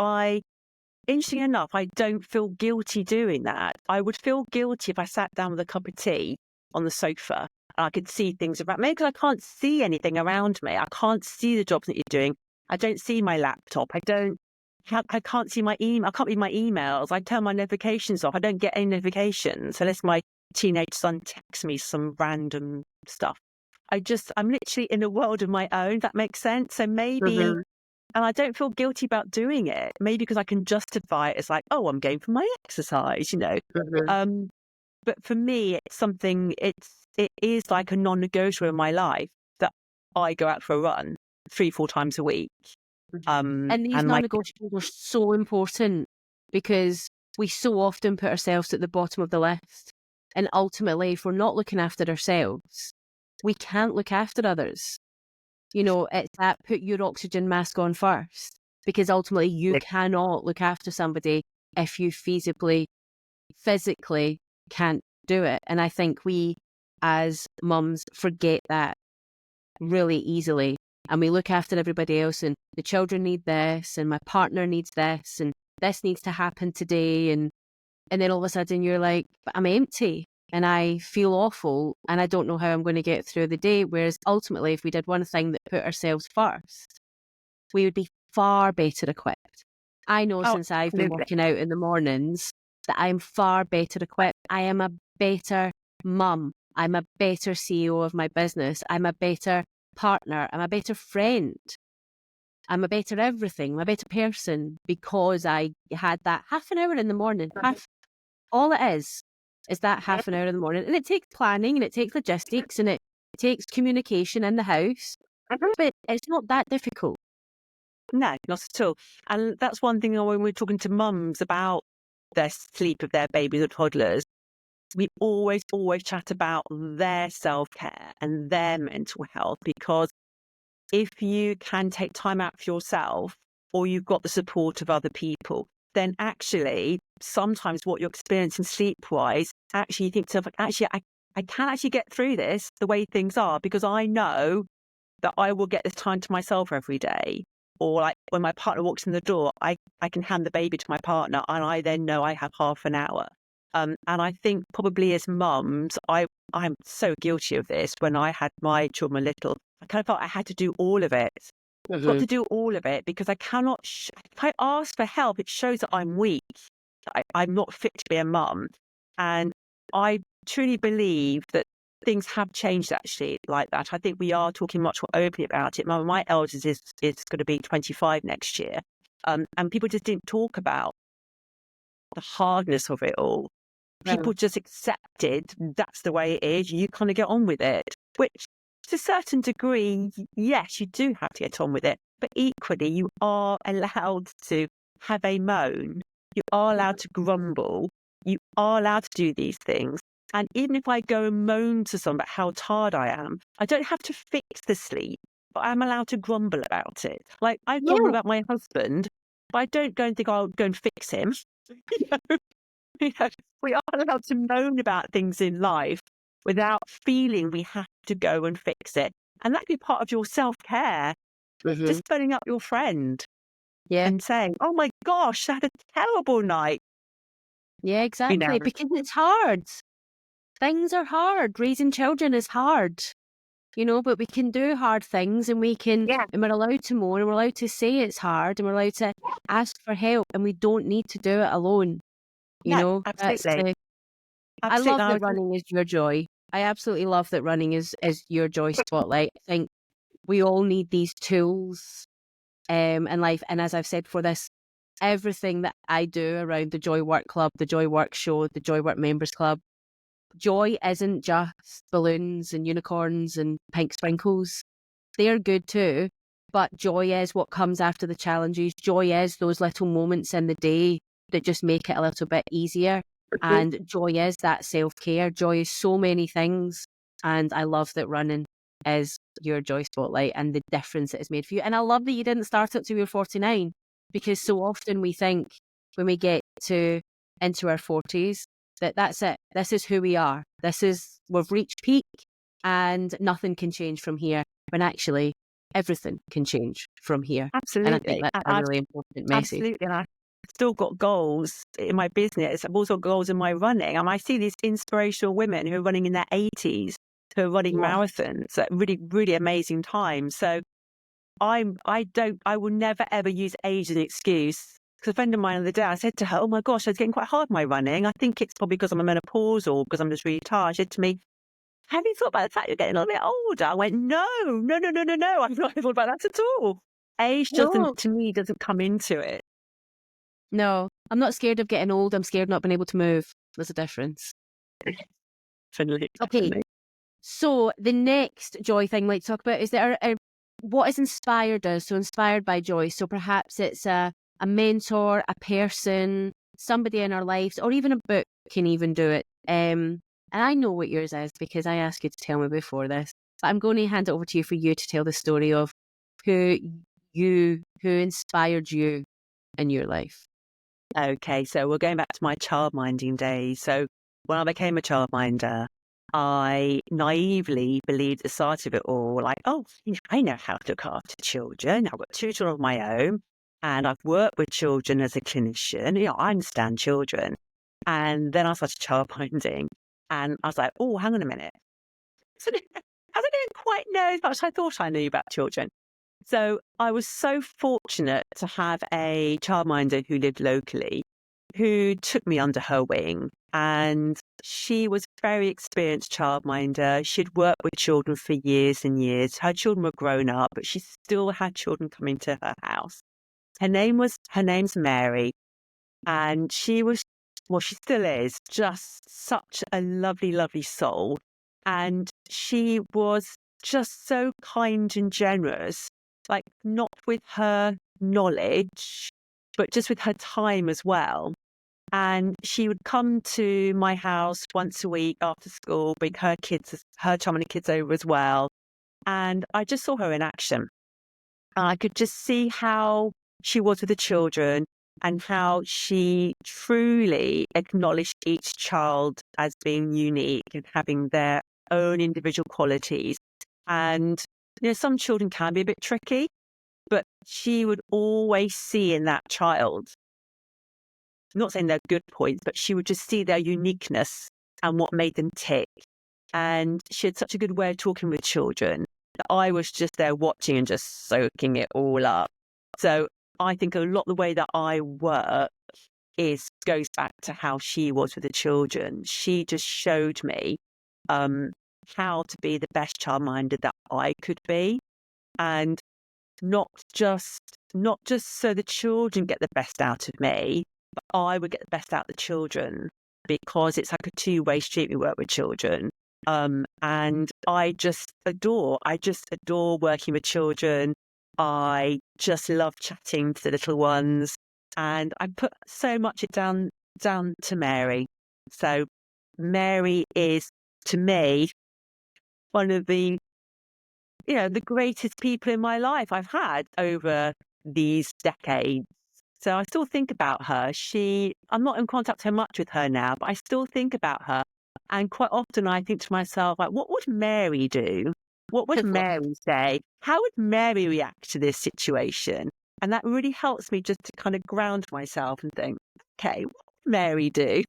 interesting enough, I don't feel guilty doing that. I would feel guilty if I sat down with a cup of tea on the sofa and I could see things around. Maybe because I can't see anything around me. I can't see the jobs that you're doing. I don't see my laptop. I can't see my email. I can't read my emails. I turn my notifications off. I don't get any notifications unless my teenage son texts me some random stuff. I'm literally in a world of my own. If that makes sense. So maybe, and I don't feel guilty about doing it. Maybe because I can justify it as like, oh, I'm going for my exercise, you know. But for me, it's something. It is like a non-negotiable in my life that I go out for a run 3-4 times a week. And these non-negotiables are so important because we so often put ourselves at the bottom of the list. And ultimately, if we're not looking after ourselves, we can't look after others. You know, it's that put your oxygen mask on first, because ultimately you cannot look after somebody if you physically can't do it. And I think we as mums forget that really easily. And we look after everybody else, and the children need this, and my partner needs this, and this needs to happen today. And And then all of a sudden you're like, but I'm empty and I feel awful and I don't know how I'm going to get through the day. Whereas ultimately, if we did one thing that put ourselves first, we would be far better equipped. I know since I've been working out in the mornings that I'm far better equipped. I am a better mum. I'm a better CEO of my business. I'm a better partner. I'm a better friend. I'm a better everything. I'm a better person because I had that half an hour in the morning. All it is that half an hour in the morning. And it takes planning and it takes logistics and it takes communication in the house. But it's not that difficult. No, not at all. And that's one thing when we're talking to mums about their sleep of their babies or toddlers, we always chat about their self-care and their mental health, because if you can take time out for yourself or you've got the support of other people, then actually sometimes what you're experiencing sleep-wise, actually you think to yourself, actually, I can actually get through this the way things are because I know that I will get this time to myself every day. Or like when my partner walks in the door, I can hand the baby to my partner and I then know I have half an hour. And I think probably as mums, I'm so guilty of this. When I had my children little, I kind of felt I had to do all of it. Got to do all of it because I cannot, if I ask for help, it shows that I'm weak. I'm not fit to be a mum. And I truly believe that things have changed actually like that. I think we are talking much more openly about it. My eldest is going to be 25 next year. And people just didn't talk about the hardness of it all. People just accepted that's the way it is. You kind of get on with it, which to a certain degree, yes, you do have to get on with it. But equally, you are allowed to have a moan. You are allowed to grumble. You are allowed to do these things. And even if I go and moan to someone about how tired I am, I don't have to fix the sleep, but I'm allowed to grumble about it. Like I grumble about my husband, but I don't go and think I'll go and fix him. We are allowed to moan about things in life without feeling we have to go and fix it. And that could be part of your self-care. Just phoning up your friend and saying, oh my gosh, I had a terrible night. Yeah, exactly. Because it's hard. Things are hard. Raising children is hard, but we can do hard things and we can, and we're allowed to moan and we're allowed to say it's hard and we're allowed to ask for help and we don't need to do it alone. Absolutely. I love that running is your joy. I absolutely love that running is your joy spotlight. I think we all need these tools in life. And as I've said before, everything that I do around the Joy Work Club, the Joy Workshow, the Joy Work Members Club, joy isn't just balloons and unicorns and pink sprinkles. They're good too, but joy is what comes after the challenges. Joy is those little moments in the day that just make it a little bit easier. And joy is that self-care. Joy is so many things. And I love that running is your joy spotlight and the difference it has made for you. And I love that you didn't start it till you were 49, because so often we think when we get into our 40s, that's it. This is who we are. We've reached peak and nothing can change from here. When actually everything can change from here. Absolutely. And I think that's a really important message. Absolutely. And I've still got goals in my business. I've also got goals in my running. And I see these inspirational women who are running in their 80s, who are running marathons at really, really amazing times. So I will never ever use age as an excuse. Because a friend of mine the other day, I said to her, oh my gosh, it's getting quite hard, my running. I think it's probably because I'm a menopause or because I'm just really tired. She said to me, have you thought about the fact you're getting a little bit older? I went, no. I've not thought about that at all. Age doesn't come into it. No, I'm not scared of getting old. I'm scared of not being able to move. There's a difference. Definitely. Okay. So the next joy thing we'd like to talk about is that what has inspired us. So inspired by joy. So perhaps it's a mentor, a person, somebody in our lives, or even a book can even do it. And I know what yours is because I asked you to tell me before this. But I'm going to hand it over to you for you to tell the story of who inspired you in your life. Okay, so we're going back to my childminding days. So when I became a childminder, I naively believed at the start of it all, like, oh, I know how to look after children. I've got 2 children of my own, and I've worked with children as a clinician. I understand children. And then I started childminding, and I was like, oh, hang on a minute. So I didn't quite know as much as I thought I knew about children. So I was so fortunate to have a childminder who lived locally, who took me under her wing. And she was a very experienced childminder. She'd worked with children for years and years. Her children were grown up, but she still had children coming to her house. Her name's Mary. And she still is just such a lovely, lovely soul. And she was just so kind and generous, like not with her knowledge, but just with her time as well. And she would come to my house once a week after school, bring her childminder kids over as well. And I just saw her in action. And I could just see how she was with the children and how she truly acknowledged each child as being unique and having their own individual qualities. And, some children can be a bit tricky, but she would always see in that child, I'm not saying they're good points, but she would just see their uniqueness and what made them tick. And she had such a good way of talking with children that I was just there watching and just soaking it all up. So I think a lot of the way that I work goes back to how she was with the children. She just showed me how to be the best childminder that I could be, and not just so the children get the best out of me, but I would get the best out of the children, because it's like a two-way street. We work with children. And I just adore working with children. I just love chatting to the little ones, and I put so much down to Mary. So Mary is, to me, one of the greatest people in my life I've had over these decades. So I still think about her. I'm not in contact so much with her now, but I still think about her. And quite often I think to myself, like, what would Mary do? What would Mary say? How would Mary react to this situation? And that really helps me just to kind of ground myself and think, okay, what would Mary do?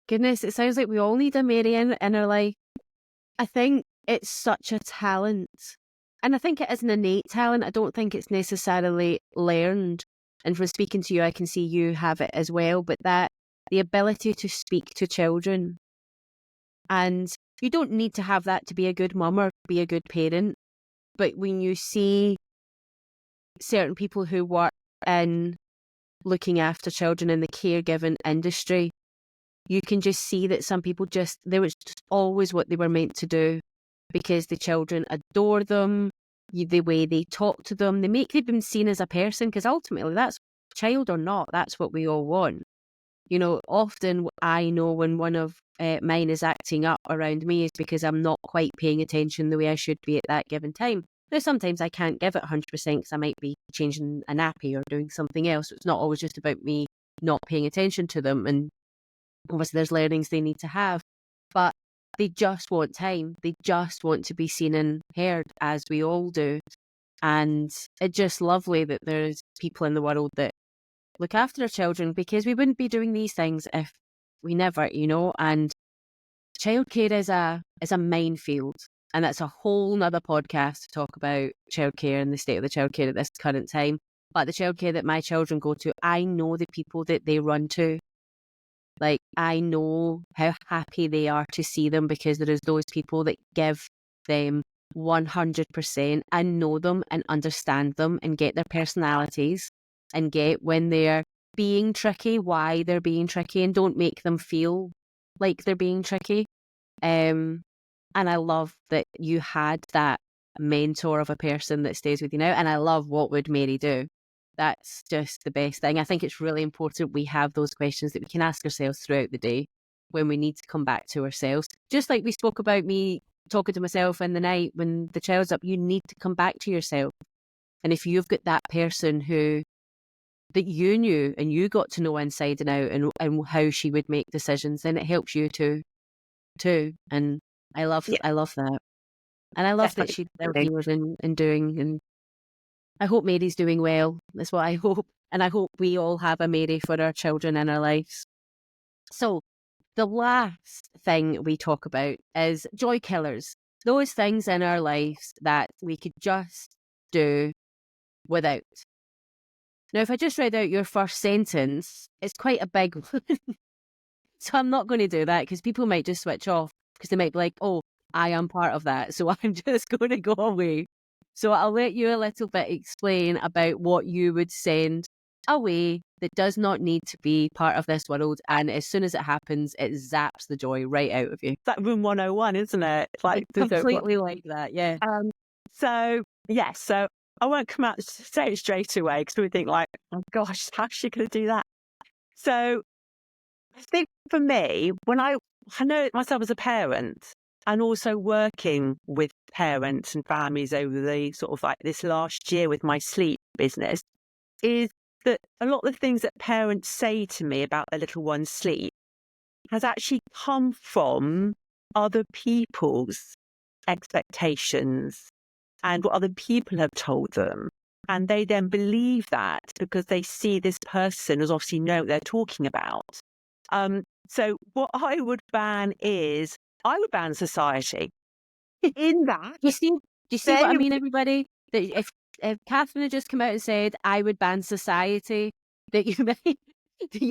Goodness, it sounds like we all need a Mary in our life. I think it's such a talent. And I think it is an innate talent. I don't think it's necessarily learned. And from speaking to you, I can see you have it as well. But the ability to speak to children. And you don't need to have that to be a good mum or be a good parent. But when you see certain people who work in looking after children in the caregiving industry, you can just see that some people they was just always what they were meant to do, because the children adore them, the way they talk to them, they make them seen as a person, because ultimately that's, child or not, that's what we all want. Often I know when one of mine is acting up around me is because I'm not quite paying attention the way I should be at that given time. Now, sometimes I can't give it 100% because I might be changing a nappy or doing something else. It's not always just about me not paying attention to them. And obviously there's learnings they need to have, but they just want time. They just want to be seen and heard, as we all do. And it's just lovely that there's people in the world that look after their children, because we wouldn't be doing these things if we never, and childcare is a minefield. And that's a whole nother podcast to talk about childcare and the state of the childcare at this current time. But the childcare that my children go to, I know the people that they run to. Like, I know how happy they are to see them, because there is those people that give them 100% and know them and understand them and get their personalities and get when they're being tricky, why they're being tricky, and don't make them feel like they're being tricky. And I love that you had that mentor of a person that stays with you now. And I love what would Mary do. That's just the best thing. I think it's really important we have those questions that we can ask ourselves throughout the day when we need to come back to ourselves. Just like we spoke about me talking to myself in the night when the child's up, you need to come back to yourself. And if you've got that person that you knew and you got to know inside and out and how she would make decisions, then it helps you too. And I love that. And I love that she's yours and doing, and I hope Mary's doing well. That's what I hope. And I hope we all have a Mary for our children in our lives. So the last thing we talk about is joy killers. Those things in our lives that we could just do without. Now, if I just read out your first sentence, it's quite a big one. So I'm not going to do that because people might just switch off because they might be like, oh, I am part of that. So I'm just going to go away. So I'll let you a little bit explain about what you would send away that does not need to be part of this world. And as soon as it happens, it zaps the joy right out of you. It's like room 101, isn't it? Like completely like that, yeah. So I won't come out and say it straight away because we think like, oh gosh, how's she going to do that? So I think for me, when I know myself as a parent and also working with parents and families over the sort of like this last year with my sleep business, is that a lot of the things that parents say to me about their little one's sleep has actually come from other people's expectations and what other people have told them. And they then believe that because they see this person as obviously know what they're talking about. So what I would ban is, I would ban society. In that. Do you see what I mean, everybody? That if Catherine had just come out and said, I would ban society, that you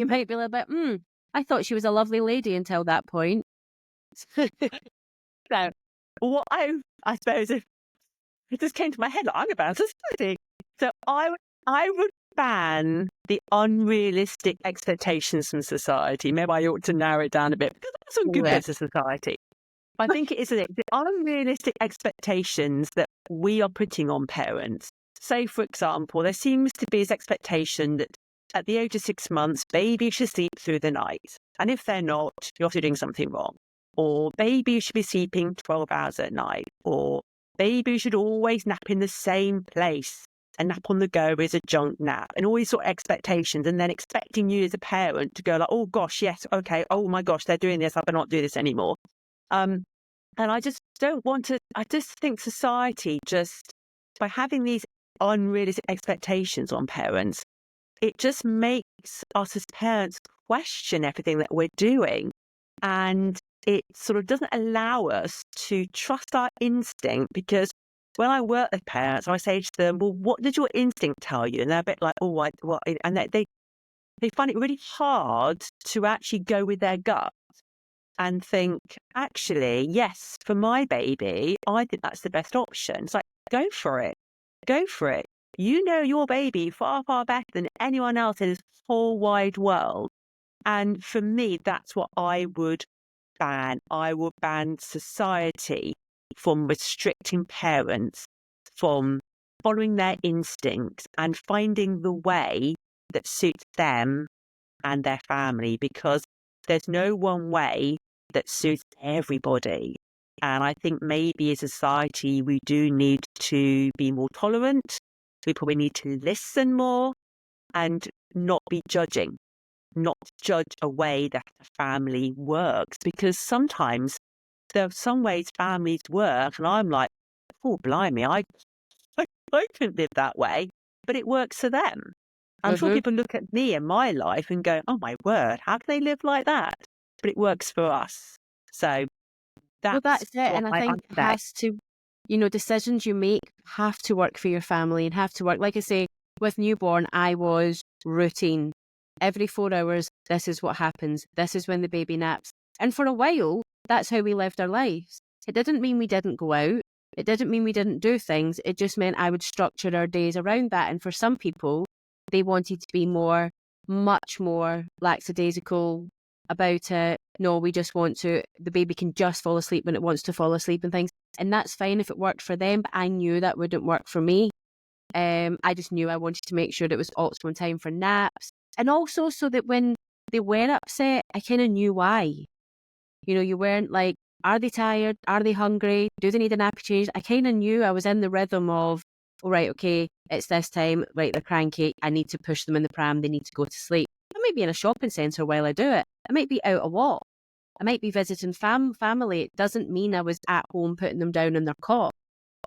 might be a little bit, I thought she was a lovely lady until that point. So what I suppose, if it just came to my head, like, I'm going to ban society. So I would ban the unrealistic expectations from society. Maybe I ought to narrow it down a bit because that's some good bits of society. I think it is the unrealistic expectations that we are putting on parents. Say, for example, there seems to be this expectation that at the age of 6 months, baby should sleep through the night. And if they're not, you're obviously doing something wrong. Or baby should be sleeping 12 hours at night. Or baby should always nap in the same place. A nap on the go is a junk nap. And all these sort of expectations. And then expecting you as a parent to go like, oh gosh, yes, okay. Oh my gosh, they're doing this. I better not do this anymore. And I just don't want to, I just think society just, by having these unrealistic expectations on parents, it just makes us as parents question everything that we're doing. And it sort of doesn't allow us to trust our instinct, because when I work with parents, I say to them, well, what did your instinct tell you? And they're a bit like, oh, what? And they find it really hard to actually go with their gut and think, actually, yes, for my baby, I think that's the best option. It's like, go for it. Go for it. You know your baby far, far better than anyone else in this whole wide world. And for me, that's what I would ban. I would ban society from restricting parents from following their instincts and finding the way that suits them and their family, because there's no one way that suits everybody. And I think maybe as a society, we do need to be more tolerant. We probably need to listen more and not be judging, not judge a way that a family works. Because sometimes there are some ways families work and I'm like, oh, blimey, I couldn't live that way, but it works for them. I'm sure people look at me and my life and go, oh my word, how can they live like that? But it works for us. So that's it. And I think it has to, decisions you make have to work for your family and have to work. Like I say, with newborn, I was routine. Every 4 hours, this is what happens. This is when the baby naps. And for a while, that's how we lived our lives. It didn't mean we didn't go out. It didn't mean we didn't do things. It just meant I would structure our days around that. And for some people, they wanted to be much more lackadaisical about it. No, we just want to, the baby can just fall asleep when it wants to fall asleep and things. And that's fine if it worked for them, but I knew that wouldn't work for me. I just knew I wanted to make sure that it was optimum time for naps. And also so that when they were upset, I kind of knew why. You weren't like, are they tired? Are they hungry? Do they need a nappy change? I kind of knew I was in the rhythm of, all right, okay, it's this time, right, they're cranky. I need to push them in the pram. They need to go to sleep. I might be in a shopping centre while I do it. I might be out a walk. I might be visiting family. It doesn't mean I was at home putting them down in their cot,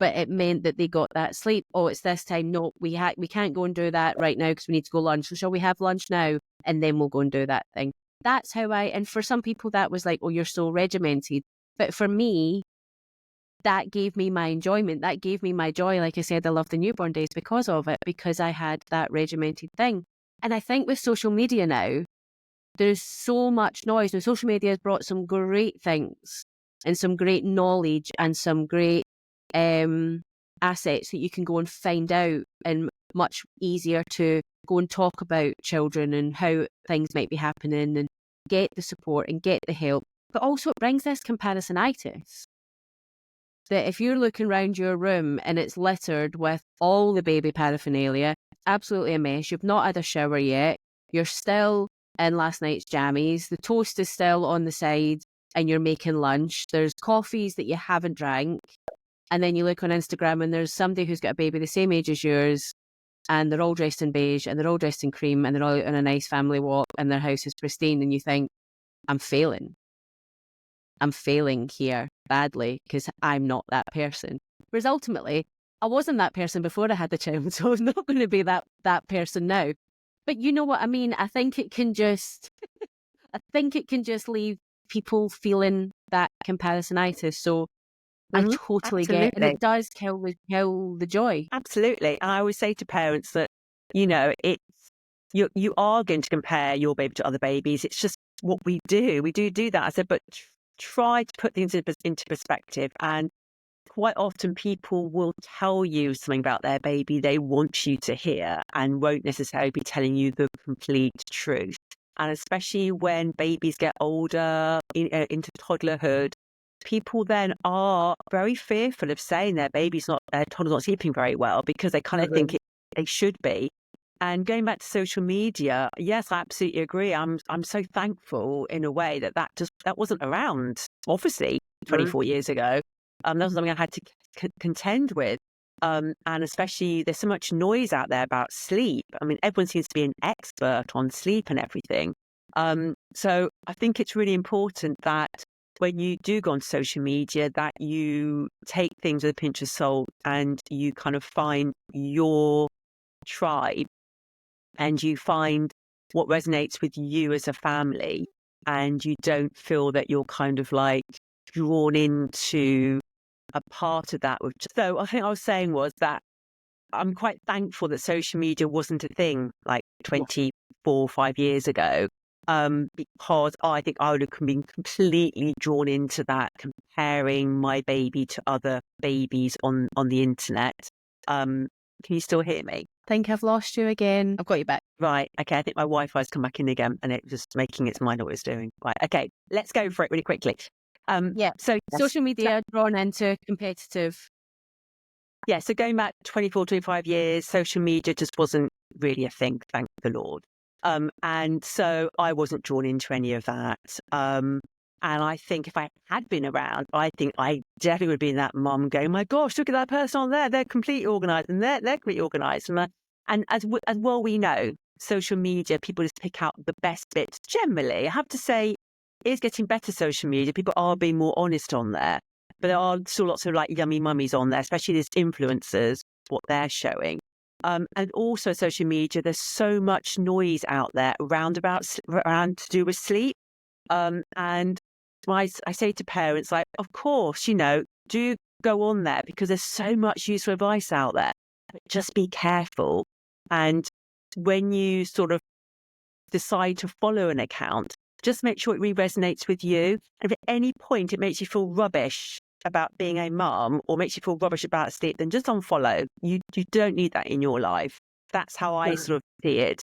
but it meant that they got that sleep. Oh, it's this time. No, we can't go and do that right now because we need to go lunch. So shall we have lunch now? And then we'll go and do that thing. that's how and for some people that was like, oh, you're so regimented. But for me, that gave me my enjoyment. That gave me my joy. Like I said, I love the newborn days because of it, because I had that regimented thing. And I think with social media now, there's so much noise. Now, social media has brought some great things and some great knowledge and some great assets that you can go and find out, and much easier to go and talk about children and how things might be happening and get the support and get the help. But also it brings this comparisonitis. That if you're looking around your room and it's littered with all the baby paraphernalia, absolutely a mess, you've not had a shower yet, you're still in last night's jammies, the toast is still on the side and you're making lunch, there's coffees that you haven't drank, and then you look on Instagram and there's somebody who's got a baby the same age as yours and they're all dressed in beige and they're all dressed in cream and they're all out on a nice family walk and their house is pristine, and you think, I'm failing here badly because I'm not that person. Whereas ultimately, I wasn't that person before I had the child, so I'm not going to be that person now. But you know what I mean? I think it can just leave people feeling that comparisonitis. So I totally get it. And it does kill the joy. Absolutely. And I always say to parents that, you know, you are going to compare your baby to other babies. It's just what we do. We do that. I said, but try to put things into perspective. And quite often people will tell you something about their baby they want you to hear and won't necessarily be telling you the complete truth. And especially when babies get older, into toddlerhood, people then are very fearful of saying their toddler's not sleeping very well because they kind of think they should be. And going back to social media, yes, I absolutely agree. I'm so thankful in a way that wasn't around, obviously, 24 years ago. That was something I had to contend with. And especially there's so much noise out there about sleep. I mean, everyone seems to be an expert on sleep and everything. So I think it's really important that when you do go on social media, that you take things with a pinch of salt and you kind of find your tribe and you find what resonates with you as a family, and you don't feel that you're kind of like drawn into a part of that. So I think I was saying was that I'm quite thankful that social media wasn't a thing like 5 years ago, because I think I would have been completely drawn into that, comparing my baby to other babies on the internet. Can you still hear me? I think I've lost you again. I've got you back. Right. Okay. I think my Wi-Fi's come back in again and it was making its mind what it was doing. Right. Okay. Let's go for it really quickly. So social media drawn into competitive. Yeah. So going back 24, 25 years, social media just wasn't really a thing. Thank the Lord. And so I wasn't drawn into any of that. And I think if I had been around, I think I definitely would have been that mum going, my gosh, look at that person on there. They're completely organised and they're completely organised. And as well we know, social media, people just pick out the best bits. Generally, I have to say, it's getting better, social media. People are being more honest on there. But there are still lots of like yummy mummies on there, especially these influencers, what they're showing. And also social media, there's so much noise out there around to do with sleep. And I say to parents, like, of course, do go on there because there's so much useful advice out there. But just be careful. And when you sort of decide to follow an account, just make sure it really resonates with you. And if at any point it makes you feel rubbish about being a mum or makes you feel rubbish about sleep, then just unfollow. You don't need that in your life. That's how I sort of see it.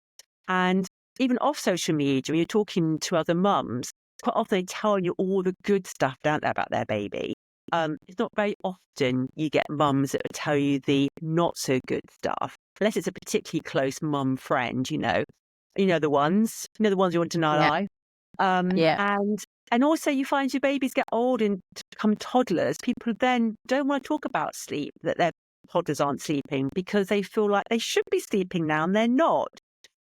And even off social media, when you're talking to other mums, quite often they tell you all the good stuff, don't they, about their baby. It's not very often you get mums that will tell you the not so good stuff, unless it's a particularly close mum friend, the ones you want to know life. And also you find your babies get old and become toddlers. People then don't want to talk about sleep, that their toddlers aren't sleeping because they feel like they should be sleeping now and they're not.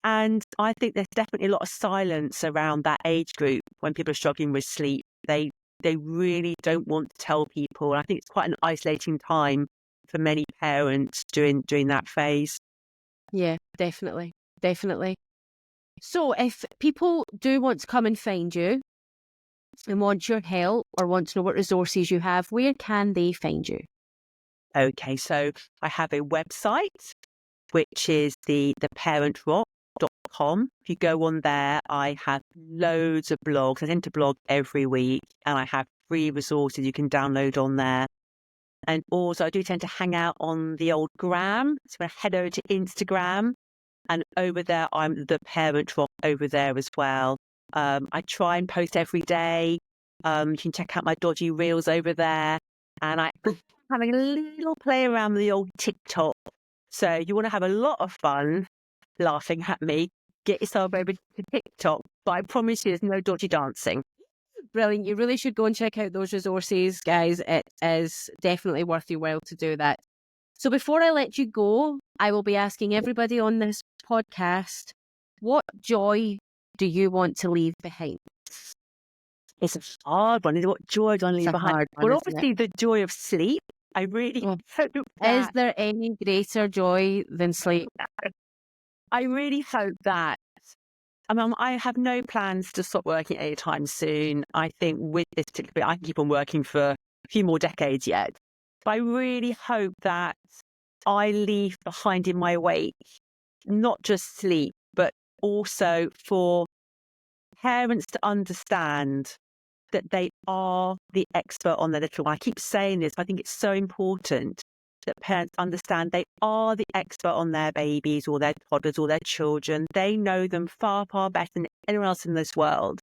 And I think there's definitely a lot of silence around that age group when people are struggling with sleep. They really don't want to tell people. And I think it's quite an isolating time for many parents during that phase. Yeah, definitely. So if people do want to come and find you and want your help or want to know what resources you have, where can they find you? Okay, so I have a website, which is the parentrock.com. If you go on there, I have loads of blogs. I tend to blog every week, and I have free resources you can download on there. And also I do tend to hang out on the old gram. So I head over to Instagram, and over there, I'm the Parent Rock over there as well. I try and post every day. You can check out my dodgy reels over there. And I'm having a little play around with the old TikTok. So you want to have a lot of fun laughing at me, get yourself over to TikTok. But I promise you there's no dodgy dancing. Brilliant. You really should go and check out those resources, guys. It is definitely worth your while to do that. So before I let you go, I will be asking everybody on this podcast, what joy do you want to leave behind? It's a hard one. What joy do I leave behind? Well, obviously the joy of sleep. I really hope that... Is there any greater joy than sleep? I really hope that... I have no plans to stop working anytime soon. I think with this particular bit, I can keep on working for a few more decades yet. But I really hope that I leave behind in my wake not just sleep, but also for parents to understand that they are the expert on their little one. I keep saying this, but I think it's so important that parents understand they are the expert on their babies or their toddlers or their children. They know them far, far better than anyone else in this world.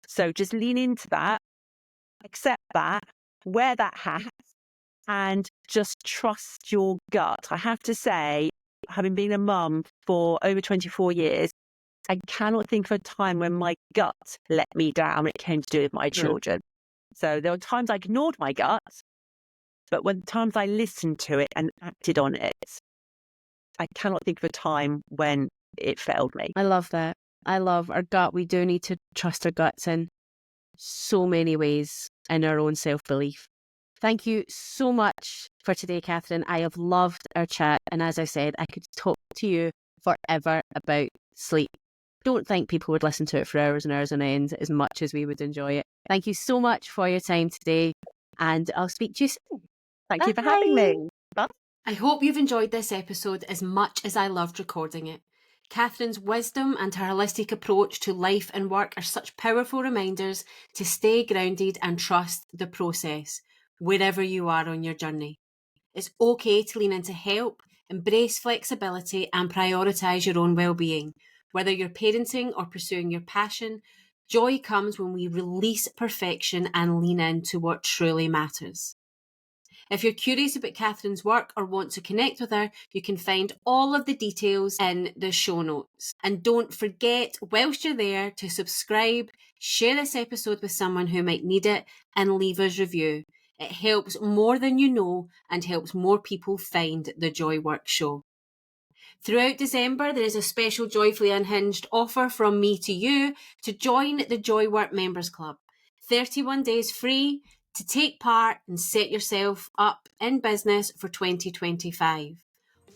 So just lean into that, accept that, wear that hat, and just trust your gut. I have to say, having been a mum for over 24 years, I cannot think of a time when my gut let me down when it came to do with my children. So there were times I ignored my gut, but when times I listened to it and acted on it, I cannot think of a time when it failed me. I love that. I love our gut. We do need to trust our guts in so many ways in our own self-belief. Thank you so much for today, Catherine. I have loved our chat. And as I said, I could talk to you forever about sleep. Don't think people would listen to it for hours and hours on end as much as we would enjoy it. Thank you so much for your time today. And I'll speak to you soon. Thank you for having me. Bye. I hope you've enjoyed this episode as much as I loved recording it. Catherine's wisdom and her holistic approach to life and work are such powerful reminders to stay grounded and trust the process, wherever you are on your journey. It's okay to lean into help, embrace flexibility and prioritise your own well-being. Whether you're parenting or pursuing your passion, joy comes when we release perfection and lean into what truly matters. If you're curious about Catherine's work or want to connect with her, you can find all of the details in the show notes. And don't forget, whilst you're there, to subscribe, share this episode with someone who might need it, and leave us a review. It helps more than you know and helps more people find the Joy Workshow. Throughout December, there is a special Joyfully Unhinged offer from me to you to join the Joy Work Members Club. 31 days free to take part and set yourself up in business for 2025.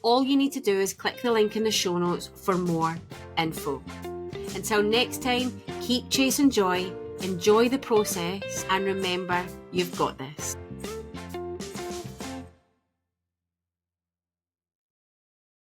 All you need to do is click the link in the show notes for more info. Until next time, keep chasing joy, enjoy the process, and remember, you've got this.